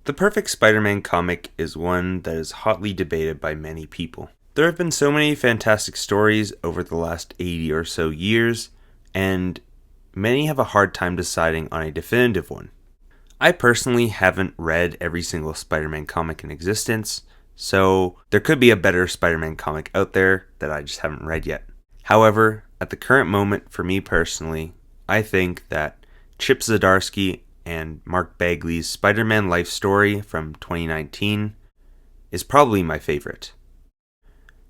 The perfect Spider-Man comic is one that is hotly debated by many people. There have been so many fantastic stories over the last 80 or so years, and many have a hard time deciding on a definitive one. I personally haven't read every single Spider-Man comic in existence, so there could be a better Spider-Man comic out there that I just haven't read yet. However, at the current moment, for me personally, I think that Chip Zdarsky and Mark Bagley's Spider-Man Life Story from 2019 is probably my favorite.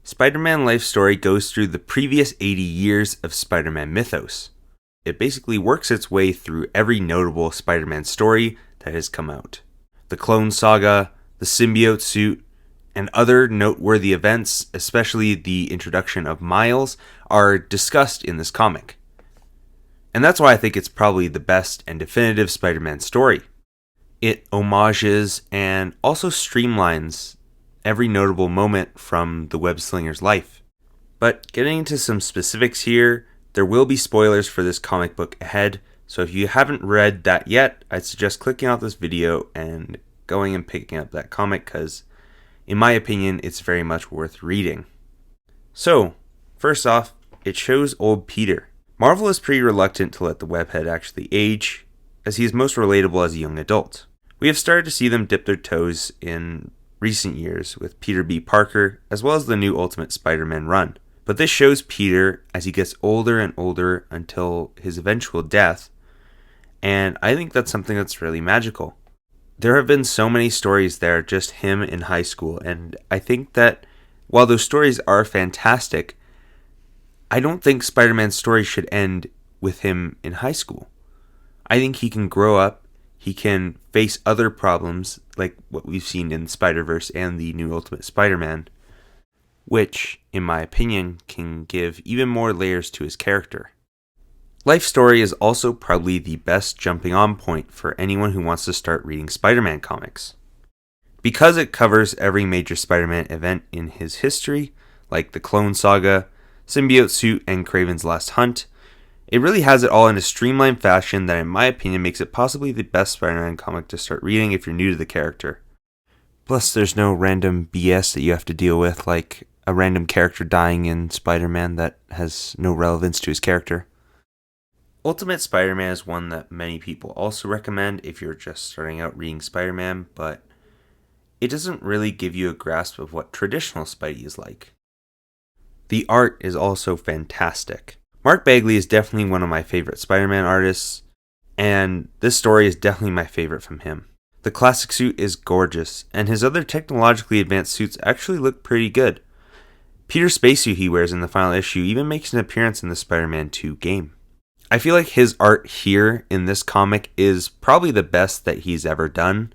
Spider-Man Life Story goes through the previous 80 years of Spider-Man mythos. It basically works its way through every notable Spider-Man story that has come out. The Clone Saga, the symbiote suit, and other noteworthy events, especially the introduction of Miles, are discussed in this comic. And that's why I think it's probably the best and definitive Spider-Man story. It homages and also streamlines every notable moment from the web-slinger's life. But getting into some specifics here, there will be spoilers for this comic book ahead, so if you haven't read that yet, I'd suggest clicking out this video and going and picking up that comic, because in my opinion, it's very much worth reading. So, first off, it shows old Peter. Marvel is pretty reluctant to let the webhead actually age, as he is most relatable as a young adult. We have started to see them dip their toes in recent years with Peter B. Parker, as well as the new Ultimate Spider-Man run. But this shows Peter as he gets older and older until his eventual death, and I think that's something that's really magical. There have been so many stories that are just him in high school, and I think that while those stories are fantastic, I don't think Spider-Man's story should end with him in high school. I think he can grow up, he can face other problems like what we've seen in Spider-Verse and the new Ultimate Spider-Man, which, in my opinion, can give even more layers to his character. Life Story is also probably the best jumping on point for anyone who wants to start reading Spider-Man comics. Because it covers every major Spider-Man event in his history, like the Clone Saga, Symbiote Suit, and Kraven's Last Hunt, it really has it all in a streamlined fashion that in my opinion makes it possibly the best Spider-Man comic to start reading if you're new to the character. Plus there's no random BS that you have to deal with, like a random character dying in Spider-Man that has no relevance to his character. Ultimate Spider-Man is one that many people also recommend if you're just starting out reading Spider-Man, but it doesn't really give you a grasp of what traditional Spidey is like. The art is also fantastic. Mark Bagley is definitely one of my favorite Spider-Man artists, and this story is definitely my favorite from him. The classic suit is gorgeous, and his other technologically advanced suits actually look pretty good. Peter's spacesuit he wears in the final issue even makes an appearance in the Spider-Man 2 game. I feel like his art here in this comic is probably the best that he's ever done.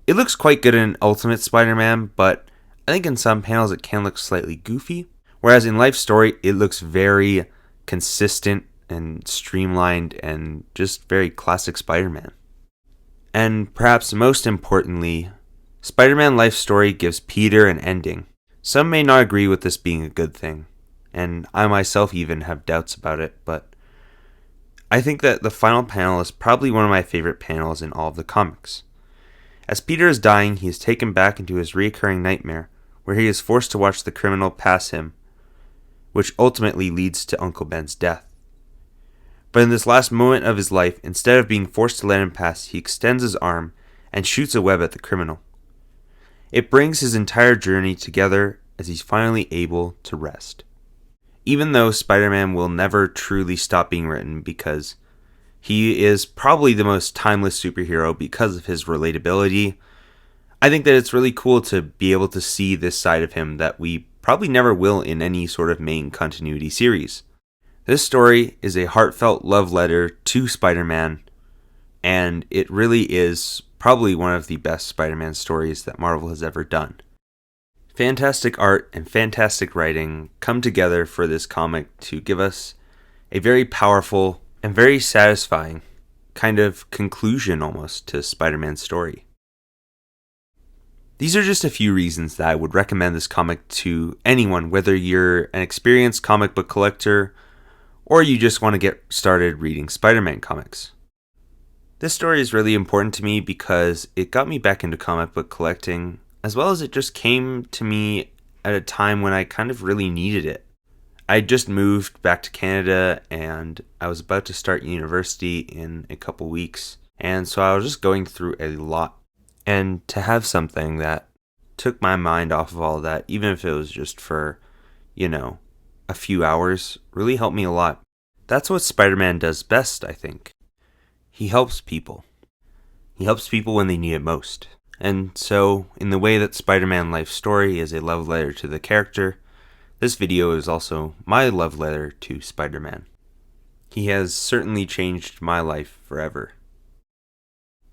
It looks quite good in Ultimate Spider-Man, but I think in some panels it can look slightly goofy. Whereas in Life Story, it looks very consistent and streamlined and just very classic Spider-Man. And perhaps most importantly, Spider-Man Life Story gives Peter an ending. Some may not agree with this being a good thing, and I myself even have doubts about it, but I think that the final panel is probably one of my favorite panels in all of the comics. As Peter is dying, he is taken back into his recurring nightmare, where he is forced to watch the criminal pass him, which ultimately leads to Uncle Ben's death. But in this last moment of his life, instead of being forced to let him pass, he extends his arm and shoots a web at the criminal. It brings his entire journey together as he's finally able to rest. Even though Spider-Man will never truly stop being written because he is probably the most timeless superhero because of his relatability, I think that it's really cool to be able to see this side of him that we probably never will in any sort of main continuity series. This story is a heartfelt love letter to Spider-Man, and it really is probably one of the best Spider-Man stories that Marvel has ever done. Fantastic art and fantastic writing come together for this comic to give us a very powerful and very satisfying kind of conclusion almost to Spider-Man's story. These are just a few reasons that I would recommend this comic to anyone, whether you're an experienced comic book collector or you just want to get started reading Spider-Man comics. This story is really important to me because it got me back into comic book collecting, as well as it just came to me at a time when I kind of really needed it. I had just moved back to Canada and I was about to start university in a couple weeks, and so I was just going through a lot. And to have something that took my mind off of all that, even if it was just for, a few hours, really helped me a lot. That's what Spider-Man does best, I think. He helps people. He helps people when they need it most. And so, in the way that Spider-Man Life Story is a love letter to the character, this video is also my love letter to Spider-Man. He has certainly changed my life forever.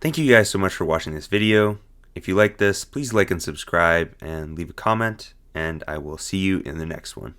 Thank you guys so much for watching this video. If you like this, please like and subscribe and leave a comment, and I will see you in the next one.